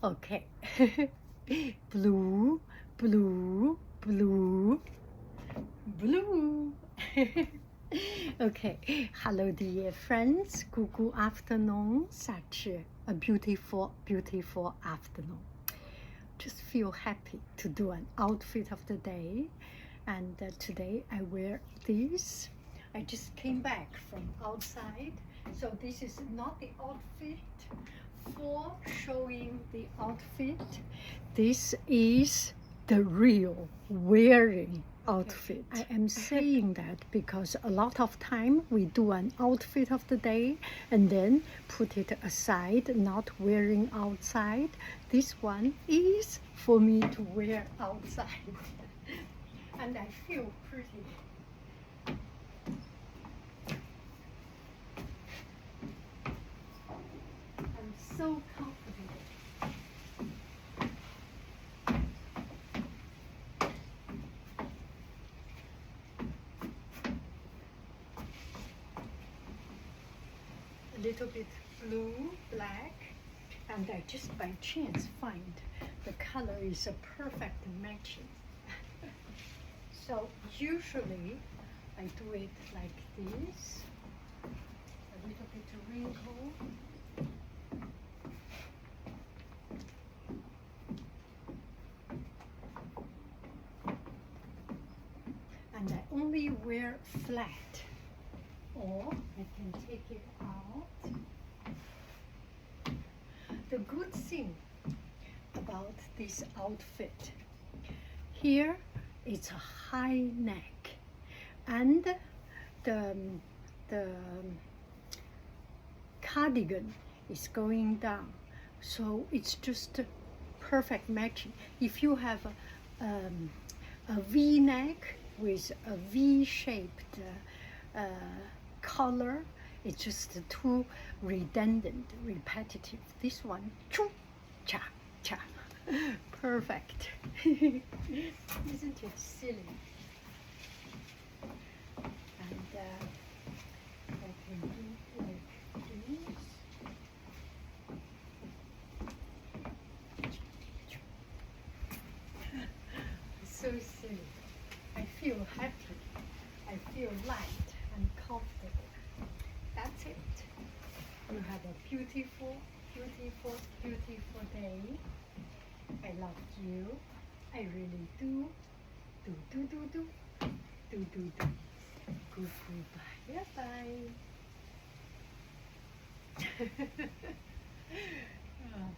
Okay. Blue, blue, blue, blue. Okay. Hello, dear friends. Good afternoon. Such a beautiful, beautiful afternoon. Just feel happy to do an outfit of the day. And today I wear this. I just came back from outside. So this is not the outfit for showing the outfit. This is the real wearing outfit. I am saying that because a lot of time we do an outfit of the day and then put it aside, not wearing outside. This one is for me to wear outside. And I feel pretty. I'm so comfortable. A little bit blue, black, and I just by chance find the color is a perfect matching. So usually I do it like this, a little bit wrinkle. And I only wear flat, or I can take it out. The good thing about this outfit, here it's a high neck, and the cardigan is going down, so it's just a perfect matching. If you have a V-neck with a V-shaped collar, it's just too redundant, repetitive. This one, choo, cha, cha, perfect. Isn't it silly? And I can do like this. So silly. I feel happy. I feel light and comfortable. That's it. You have a beautiful, beautiful, beautiful day. I love you. I really do. Do, do, do, do. Do, do, do. Goodbye. Bye-bye.